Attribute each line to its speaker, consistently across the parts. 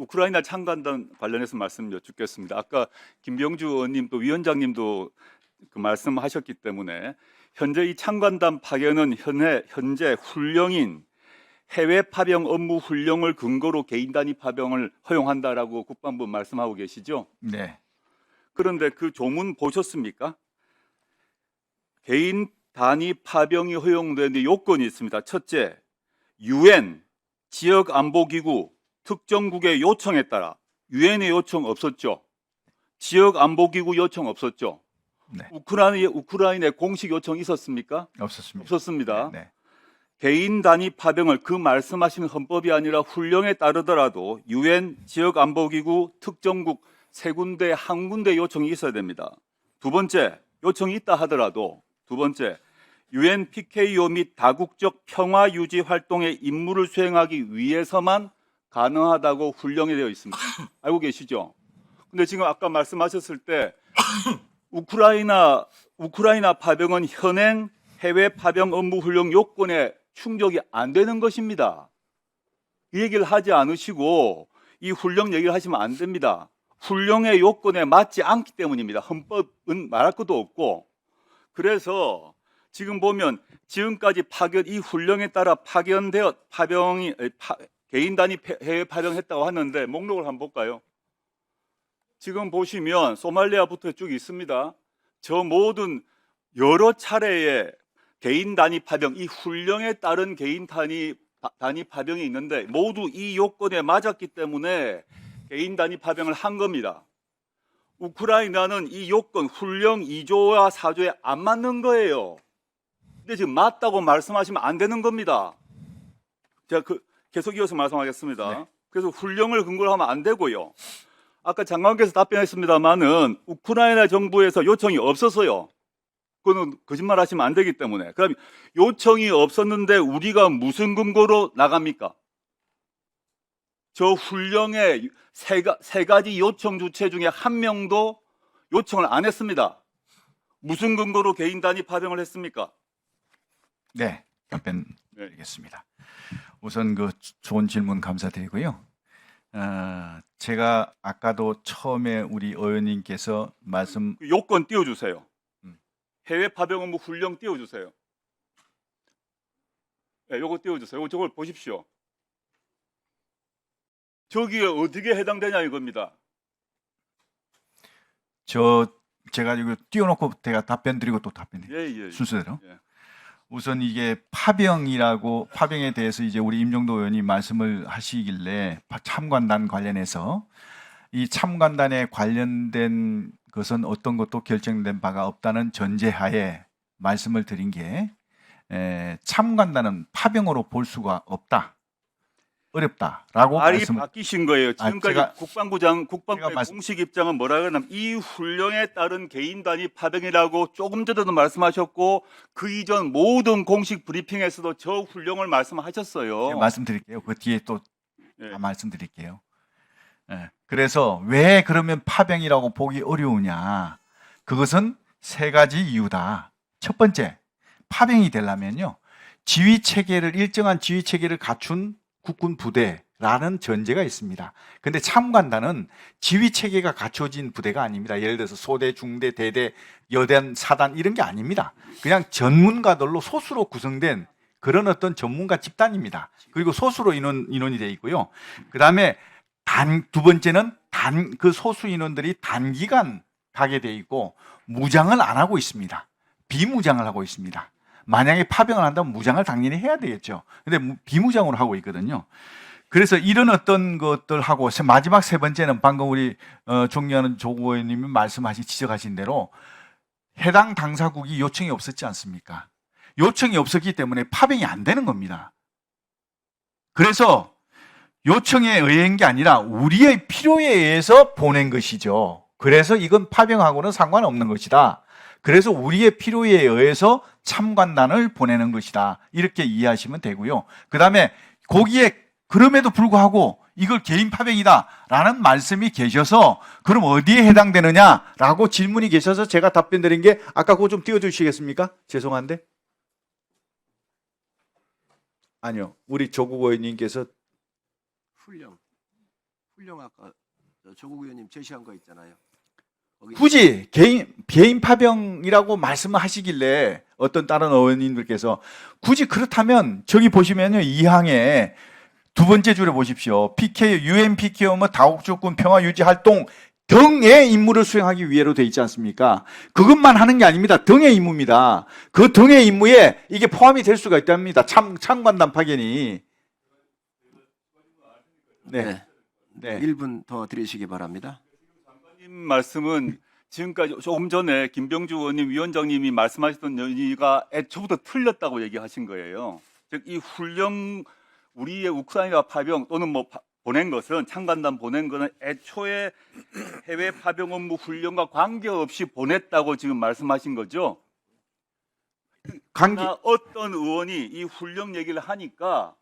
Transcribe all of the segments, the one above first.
Speaker 1: 우크라이나 참관단 관련해서 말씀 여쭙겠습니다. 아까 김병주 의원님 또 위원장님도 그 말씀하셨기 때문에 현재 이 참관단 파견은 현재 훈령인 해외 파병 업무 훈령을 근거로 개인 단위 파병을 허용한다라고 국방부 말씀하고 계시죠?
Speaker 2: 네.
Speaker 1: 그런데 그 조문 보셨습니까? 개인 단위 파병이 허용되는 요건이 있습니다. 첫째, UN 지역 안보기구 특정국의 요청에 따라 유엔의 요청 없었죠. 지역 안보기구 요청 없었죠.
Speaker 2: 네.
Speaker 1: 우크라이나의 공식 요청 있었습니까?
Speaker 2: 없었습니다.
Speaker 1: 없었습니다.
Speaker 2: 네.
Speaker 1: 개인 단위 파병을 그 말씀하신 헌법이 아니라 훈령에 따르더라도 유엔 지역 안보기구 특정국 세 군데 한 군데 요청이 있어야 됩니다. 두 번째, 요청이 있다 하더라도 두 번째, UN PKO 및 다국적 평화 유지 활동의 임무를 수행하기 위해서만 가능하다고 훈령이 되어 있습니다. 알고 계시죠? 근데 지금 아까 말씀하셨을 때 우크라이나 파병은 현행 해외 파병 업무 훈령 요건에 충족이 안 되는 것입니다. 이 얘기를 하지 않으시고 이 훈령 얘기를 하시면 안 됩니다. 훈령의 요건에 맞지 않기 때문입니다. 헌법은 말할 것도 없고. 그래서 지금 보면 지금까지 이 훈령에 따라 개인 단위 해외 파병했다고 하는데 목록을 한번 볼까요? 지금 보시면 소말리아부터 쭉 있습니다. 저 모든 여러 차례의 개인 단위 파병, 이 훈령에 따른 개인 단위 파병이 있는데 모두 이 요건에 맞았기 때문에 개인 단위 파병을 한 겁니다. 우크라이나는 이 요건 훈령 2조와 4조에 안 맞는 거예요. 근데 지금 맞다고 말씀하시면 안 되는 겁니다. 제가 계속 이어서 말씀하겠습니다.
Speaker 2: 네.
Speaker 1: 그래서 훈령을 근거로 하면 안 되고요. 아까 장관께서 답변했습니다만은 우크라이나 정부에서 요청이 없었어요. 그거는 거짓말 하시면 안 되기 때문에. 그럼 요청이 없었는데 우리가 무슨 근거로 나갑니까? 저 훈령의 세 가지 요청 주체 중에 한 명도 요청을 안 했습니다. 무슨 근거로 개인 단위 파병을 했습니까?
Speaker 2: 네. 답변 드리겠습니다. 우선 그 좋은 질문 감사드리고요. 제가 아까도 처음에 우리 의원님께서 말씀
Speaker 1: 그 요건 띄워주세요. 해외 파병 업무 훈령 띄워주세요. 네, 요거 띄워주세요. 저걸 보십시오. 저기에 어떻게 해당되냐 이겁니다.
Speaker 2: 제가 이거 띄워놓고 제가 답변 드리고 또 답변
Speaker 1: 예.
Speaker 2: 순서대로.
Speaker 1: 예.
Speaker 2: 우선 이게 파병에 대해서 이제 우리 임종도 의원이 말씀을 하시길래 참관단 관련해서 이 참관단에 관련된 것은 어떤 것도 결정된 바가 없다는 전제하에 말씀을 드린 게 참관단은 파병으로 볼 수가 없다. 어렵다라고
Speaker 1: 말이 바뀌신 거예요. 지금까지 국방부의
Speaker 2: 말씀-
Speaker 1: 공식 입장은 뭐라 그러냐면 이 훈령에 따른 개인 단위 파병이라고 조금 전에도 말씀하셨고 그 이전 모든 공식 브리핑에서도 저 훈령을 말씀하셨어요.
Speaker 2: 제가 말씀드릴게요. 그 뒤에 또
Speaker 1: 예.
Speaker 2: 다 말씀드릴게요. 그래서 왜 그러면 파병이라고 보기 어려우냐? 그것은 세 가지 이유다. 첫 번째, 파병이 되려면요. 일정한 지휘 체계를 갖춘 국군 부대라는 전제가 있습니다. 근데 참관단은 지휘 체계가 갖춰진 부대가 아닙니다. 예를 들어서 소대, 중대, 대대, 여단, 사단 이런 게 아닙니다. 그냥 전문가들로 소수로 구성된 그런 어떤 전문가 집단입니다. 그리고 소수로 인원이 되어 있고요. 그 다음에 두 번째는 그 소수 인원들이 단기간 가게 되어 있고 무장을 안 하고 있습니다. 비무장을 하고 있습니다. 만약에 파병을 한다면 무장을 당연히 해야 되겠죠. 근데 비무장으로 하고 있거든요. 그래서 이런 어떤 것들하고 마지막 세 번째는 방금 우리 존경하는 조 의원님이 지적하신 대로 해당 당사국이 요청이 없었지 않습니까? 요청이 없었기 때문에 파병이 안 되는 겁니다. 그래서 요청에 의한 게 아니라 우리의 필요에 의해서 보낸 것이죠. 그래서 이건 파병하고는 상관없는 것이다. 그래서 우리의 필요에 의해서 참관단을 보내는 것이다. 이렇게 이해하시면 되고요. 그 다음에 거기에 그럼에도 불구하고 이걸 개인 파병이다라는 말씀이 계셔서 그럼 어디에 해당되느냐라고 질문이 계셔서 제가 답변 드린 게 아까 그거 좀 띄워주시겠습니까? 죄송한데. 아니요. 우리 조국 의원님께서
Speaker 3: 훈령 아까 조국 의원님 제시한 거 있잖아요. 거기
Speaker 2: 굳이 개인 파병이라고 말씀하시길래 어떤 다른 의원님들께서 굳이 그렇다면 저기 보시면요 2항에 두 번째 줄에 보십시오. PK, UN PKO 뭐 다국적군 평화 유지 활동 등의 임무를 수행하기 위해로 돼 있지 않습니까? 그것만 하는 게 아닙니다. 등의 임무입니다. 그 등의 임무에 이게 포함이 될 수가 있답니다. 참관단 파견이. 네. 네.
Speaker 3: 1분 더 드리시기 바랍니다.
Speaker 1: 님 말씀은 지금까지 조금 전에 김병주 의원님 위원장님이 말씀하셨던 얘기가 애초부터 틀렸다고 얘기하신 거예요. 즉 이 훈령 우리의 우크라이나 파병 또는 뭐 보낸 것은 참관단 보낸 것은 애초에 해외 파병 업무 훈련과 관계없이 보냈다고 지금 말씀하신 거죠. 그러나 어떤 의원이 이 훈령 얘기를 하니까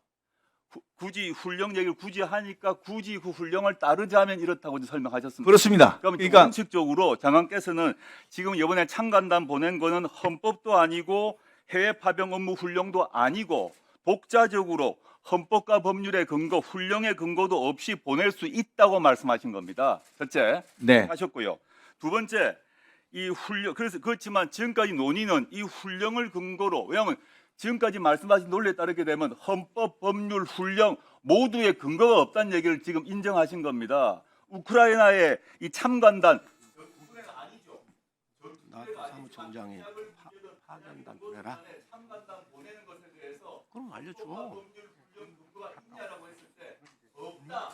Speaker 1: 굳이 훈령 얘기를 굳이 하니까 굳이 그 훈령을 따르자면 이렇다고 설명하셨습니다.
Speaker 2: 그렇습니다.
Speaker 1: 그럼
Speaker 2: 그러니까
Speaker 1: 원칙적으로 장관께서는 지금 이번에 참관단 보낸 거는 헌법도 아니고 해외 파병 업무 훈령도 아니고 독자적으로 헌법과 법률의 근거, 훈령의 근거도 없이 보낼 수 있다고 말씀하신 겁니다. 첫째,
Speaker 2: 네.
Speaker 1: 하셨고요. 두 번째, 이 훈령 그래서 그렇지만 지금까지 논의는 이 훈령을 근거로 왜냐하면 지금까지 말씀하신 논리에 따르게 되면 헌법, 법률, 훈령 모두의 근거가 없다는 얘기를 지금 인정하신 겁니다. 우크라이나의 이 참관단
Speaker 3: 나 사무총장이 파견단 보내라.
Speaker 1: 참관단 보내는 것에 대해서
Speaker 3: 그럼 알려줘.
Speaker 1: 법률, 훈령 근거가 있냐라고 했을 때 없다.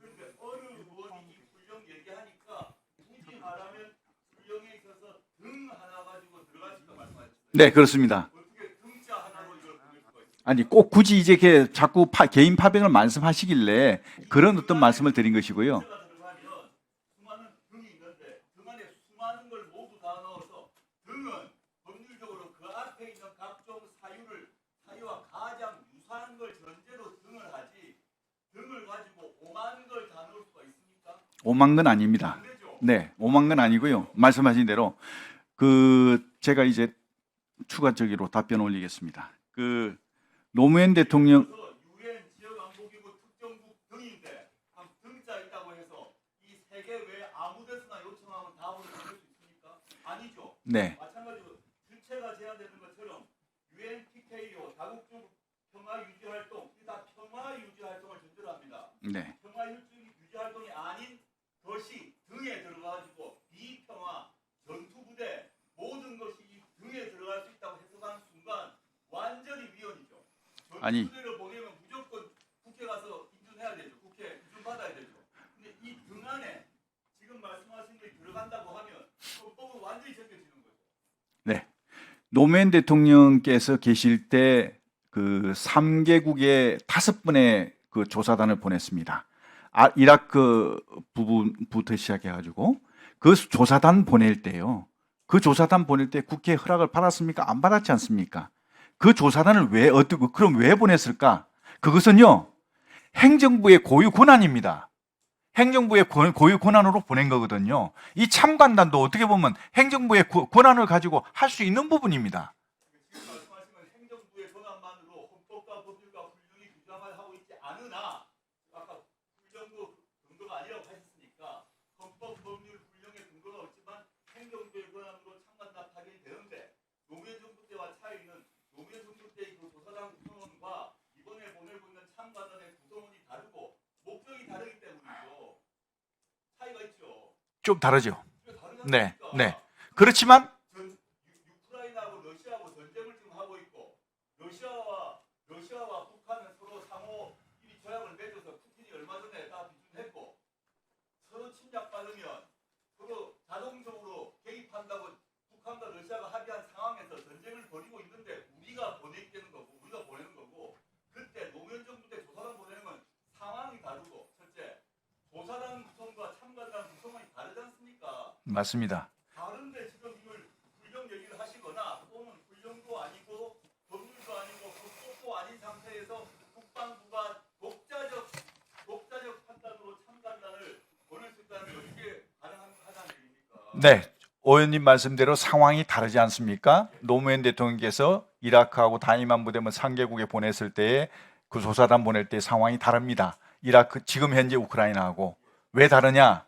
Speaker 1: 그런데 어느 의원이 이 훈령 얘기하니까 굳이 말하면 훈령에 있어서 등 하나 가지고 들어갈 수 있다고 말씀하셨어요.
Speaker 2: 네, 그렇습니다.
Speaker 1: 어떻게 등자 하나로 이걸 보낼 수가 있어요?
Speaker 2: 아니 꼭 굳이 이제 이렇게 자꾸 개인 파병을 말씀하시길래 그런 어떤 말씀을 드린 것이고요.
Speaker 1: 등자가 들어가면 수많은 등이 있는데 등 안에 수많은 걸 모두 다 넣어서 등은 법률적으로 그 앞에 있는 각종 사유와 가장 유사한 걸 전제로 등을 하지 등을 가지고 5만 걸 다 넣을 수가 있습니까?
Speaker 2: 5만 건 아닙니다.
Speaker 1: 안 되죠.
Speaker 2: 네, 5만 건 아니고요. 말씀하신 대로 제가 이제 추가적으로 답변 올리겠습니다. 노무현 대통령
Speaker 1: 그래서 유엔 지역안보기구 특정국 등인데 한 등자 있다고 해서 이 세계 외 아무 데서나 요청하면 다 보낼 수 있습니까? 아니죠.
Speaker 2: 네,
Speaker 1: 마찬가지로 주체가 제한되는 것처럼 UN PKO 다국적 평화 유지 활동 이 다 평화 유지 활동을 전제로 합니다.
Speaker 2: 네,
Speaker 1: 평화 유지 활동이 아닌 것이 등에 들어가지고 비평화 전투부대 모든 것이 이 등에 들어갈 수 있다고 해석하는 순간 완전히 위헌이죠.
Speaker 2: 아니.
Speaker 1: 전투부대를 보내면 무조건 국회 가서 인준해야 되죠. 국회 인준 받아야 되죠. 근데 이 등 안에 지금 말씀하신 게 들어간다고 하면 헌법은 완전히 적혀지는 거죠.
Speaker 2: 네. 노무현 대통령께서 계실 때 3개국에 5번의 그 조사단을 보냈습니다. 이라크 부분부터 시작해가지고 그 조사단 보낼 때요. 그 조사단 보낼 때 국회 허락을 받았습니까? 안 받았지 않습니까? 그 조사단을 그럼 왜 보냈을까? 그것은요, 행정부의 고유 권한입니다. 행정부의 고유 권한으로 보낸 거거든요. 이 참관단도 어떻게 보면 행정부의 권한을 가지고 할 수 있는 부분입니다.
Speaker 1: 지금 말씀하신 건 행정부의 권한만으로 헌법과 법률과 훈령이 규정을 하고 있지 않으나 아까 훈령도 근거가 아니라고 하셨으니까 헌법, 법률, 훈령의 근거가 없지만 행정부의 권한으로 참관단 파견이 되는데 노무현 정부 때와 차이는 노무현 정부 때의 그 조사단 구성원과 이번에 보내고 있는 참관단의 구성원이 다르고 목적이 다르기 때문이죠. 차이가 있죠.
Speaker 2: 좀 다르죠.
Speaker 1: 다르지
Speaker 2: 네,
Speaker 1: 않습니까?
Speaker 2: 네. 그렇지만
Speaker 1: 유크라이나하고 러시아하고 전쟁을 지금 하고 있고 러시아와 북한은 서로 상호 이 조약을 맺어서 푸틴이 얼마 전에 다 비준했고 서로 침략받으면 서로 자동적으로 개입한다고 북한과 러시아가 합의한 상황에서 전쟁을 벌이고 있는데 우리가 보내는 거고 그때 노무현 정부 때 조사단 보내는 건 상황이 다르고 첫째 조사단 구성과 참관단 구성이 다르지 않습니까?
Speaker 2: 맞습니다.
Speaker 1: 다른데 지금 이걸 훈령 얘기를 하시거나 또는 훈령도 아니고 법률도 아니고 헌법도 아닌 상태에서 국방부가 독자적 판단으로 참관단을 보낼 수 있다는 게 어떻게 가능하다는 얘기입니까?
Speaker 2: 네. 오연님 말씀대로 상황이 다르지 않습니까? 노무현 대통령께서 이라크하고 단임한 부대만 3개국에 보냈을 때에 그 조사단 보낼 때 상황이 다릅니다. 지금 현재 우크라이나하고 왜 다르냐?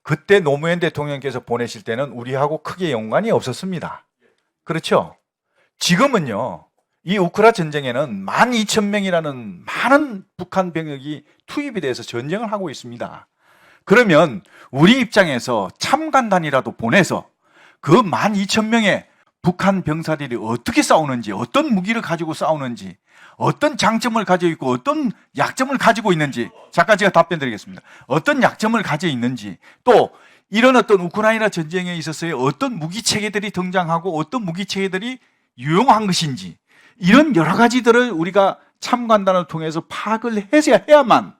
Speaker 2: 그때 노무현 대통령께서 보내실 때는 우리하고 크게 연관이 없었습니다. 그렇죠? 지금은요, 이 우크라 전쟁에는 12,000명이라는 많은 북한 병력이 투입이 돼서 전쟁을 하고 있습니다. 그러면 우리 입장에서 참관단이라도 보내서 그 12,000명의 북한 병사들이 어떻게 싸우는지, 어떤 무기를 가지고 싸우는지, 어떤 장점을 가지고 있고 어떤 약점을 가지고 있는지, 잠깐 제가 답변 드리겠습니다. 어떤 약점을 가지고 있는지, 또 이런 어떤 우크라이나 전쟁에 있어서의 어떤 무기 체계들이 등장하고 어떤 무기 체계들이 유용한 것인지, 이런 여러 가지들을 우리가 참관단을 통해서 파악을 해야만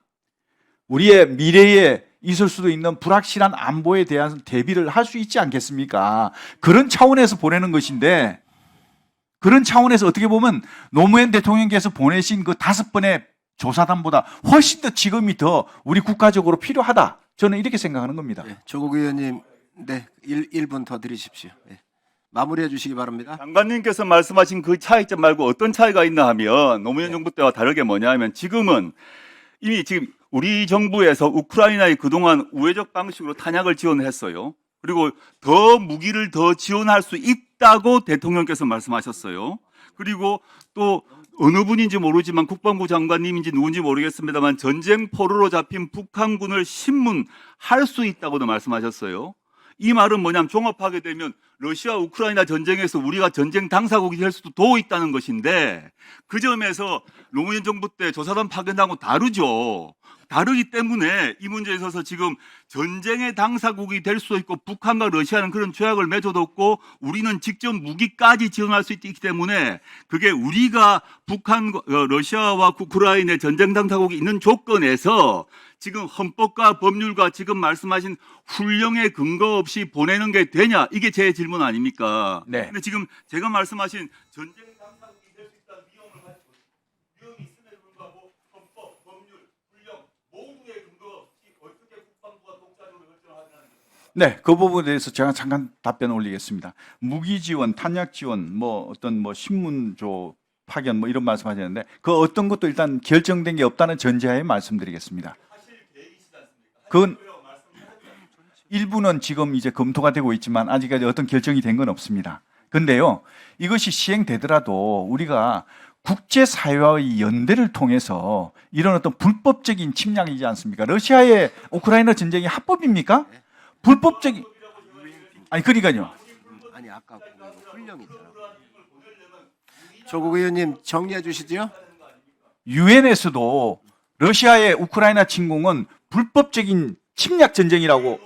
Speaker 2: 우리의 미래에 있을 수도 있는 불확실한 안보에 대한 대비를 할 수 있지 않겠습니까? 그런 차원에서 보내는 것인데, 그런 차원에서 어떻게 보면 노무현 대통령께서 보내신 그 5번의 조사단보다 훨씬 더 지금이 더 우리 국가적으로 필요하다. 저는 이렇게 생각하는 겁니다.
Speaker 3: 네, 조국 의원님, 네, 1분 더 드리십시오. 네. 마무리해 주시기 바랍니다.
Speaker 1: 장관님께서 말씀하신 그 차이점 말고 어떤 차이가 있나 하면 노무현 정부 때와 다르게 뭐냐 하면 지금은 이미 지금 우리 정부에서 우크라이나에 그동안 우회적 방식으로 탄약을 지원했어요. 그리고 더 무기를 더 지원할 수 있다고 대통령께서 말씀하셨어요. 그리고 또 어느 분인지 모르지만 국방부 장관님인지 누군지 모르겠습니다만 전쟁 포로로 잡힌 북한군을 신문할 수 있다고도 말씀하셨어요. 이 말은 뭐냐면 종합하게 되면 러시아 우크라이나 전쟁에서 우리가 전쟁 당사국이 될 수도 있다는 것인데, 그 점에서 노무현 정부 때 조사단 파견하고 다르죠. 다르기 때문에 이 문제에 있어서 지금 전쟁의 당사국이 될 수도 있고 북한과 러시아는 그런 조약을 맺어뒀고 우리는 직접 무기까지 지원할 수 있기 때문에 그게 우리가 북한, 러시아와 우크라이나의 전쟁 당사국이 있는 조건에서 지금 헌법과 법률과 지금 말씀하신 훈령의 근거 없이 보내는 게 되냐? 이게 제 질문 아닙니까?
Speaker 2: 네.
Speaker 1: 근데 지금 제가 말씀하신 전쟁 당사국이 될 수 있다는 위험이 있음에도 불구하고 헌법, 법률, 훈령 모두의 근거 없이 어떻게 국방부가 독자적으로 결정하느냐는 겁니다.
Speaker 2: 네, 그 부분에 대해서 제가 잠깐 답변 올리겠습니다. 무기 지원, 탄약 지원, 뭐 어떤 뭐 신문조 파견 뭐 이런 말씀하셨는데 그 어떤 것도 일단 결정된 게 없다는 전제하에 말씀드리겠습니다. 그건 일부는 지금 이제 검토가 되고 있지만 아직까지 어떤 결정이 된 건 없습니다. 근데요, 이것이 시행되더라도 우리가 국제사회와의 연대를 통해서 이런 어떤 불법적인 침략이지 않습니까? 러시아의 우크라이나 전쟁이 합법입니까? 불법적인, 아니, 그러니까요.
Speaker 3: 아니, 아까 그 훈령이잖아. 조국 의원님 정리해 주시죠.
Speaker 2: 유엔에서도 러시아의 우크라이나 침공은 불법적인 침략 전쟁이라고,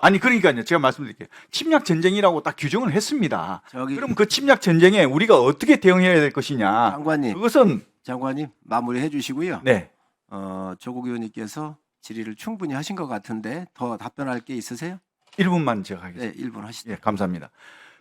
Speaker 2: 아니 그러니까요, 제가 말씀드릴게요. 침략 전쟁이라고 딱 규정을 했습니다. 그럼 그 침략 전쟁에 우리가 어떻게 대응해야 될 것이냐?
Speaker 3: 장관님,
Speaker 2: 그것은
Speaker 3: 장관님 마무리해 주시고요.
Speaker 2: 네,
Speaker 3: 조국 의원님께서 질의를 충분히 하신 것 같은데 더 답변할 게 있으세요?
Speaker 2: 1분만 제가 하겠습니다.
Speaker 3: 네, 1분 하시죠.
Speaker 2: 예, 감사합니다.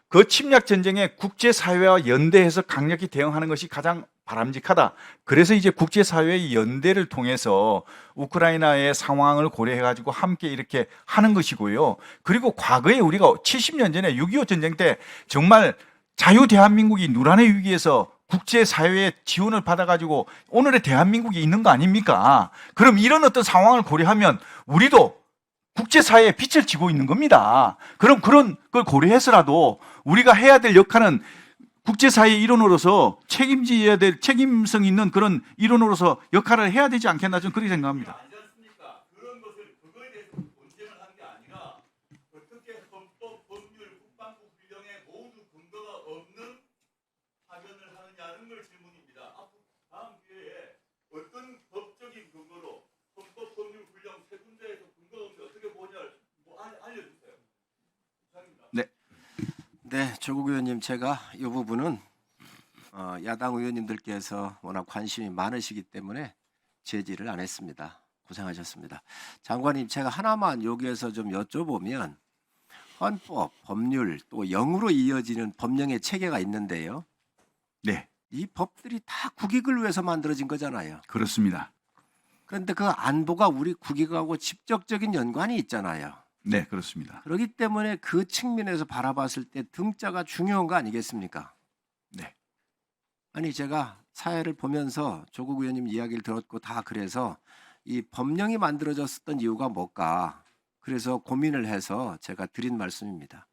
Speaker 2: 그 침략 전쟁에 국제사회와 연대해서 강력히 대응하는 것이 가장 바람직하다. 그래서 이제 국제사회의 연대를 통해서 우크라이나의 상황을 고려해가지고 함께 이렇게 하는 것이고요. 그리고 과거에 우리가 70년 전에 6.25 전쟁 때 정말 자유 대한민국이 누란의 위기에서 국제사회의 지원을 받아가지고 오늘의 대한민국이 있는 거 아닙니까? 그럼 이런 어떤 상황을 고려하면 우리도 국제사회에 빛을 지고 있는 겁니다. 그럼 그런 걸 고려해서라도 우리가 해야 될 역할은 국제사회의 일원으로서 책임져야 될 책임성 있는 그런 일원으로서 역할을 해야 되지 않겠나 저는 그렇게 생각합니다.
Speaker 1: 그런 것을 그거에 대해서 논쟁을 하는 게 아니라 어떻게 헌법, 법률, 국방부 훈령에 모두 근거가 없는 파견을 하느냐는 걸 질문입니다. 다음 기회에 어떤 법적인 근거로 헌법, 법률, 훈령 세 군데에서 근거 없이 어떻게 보냐를 알려주세요. 이상입니다.
Speaker 3: 네, 조국 의원님, 제가 이 부분은 야당 의원님들께서 워낙 관심이 많으시기 때문에 제지를 안 했습니다. 고생하셨습니다. 장관님, 제가 하나만 여기에서 좀 여쭤보면 헌법, 법률, 또 영으로 이어지는 법령의 체계가 있는데요.
Speaker 2: 네,
Speaker 3: 이 법들이 다 국익을 위해서 만들어진 거잖아요.
Speaker 2: 그렇습니다.
Speaker 3: 그런데 그 안보가 우리 국익하고 직접적인 연관이 있잖아요.
Speaker 2: 네, 그렇습니다.
Speaker 3: 그렇기 때문에 그 측면에서 바라봤을 때 등자가 중요한 거 아니겠습니까?
Speaker 2: 네,
Speaker 3: 아니, 제가 사회를 보면서 조국 의원님 이야기를 들었고 다 그래서 이 법령이 만들어졌었던 이유가 뭘까? 그래서 고민을 해서 제가 드린 말씀입니다.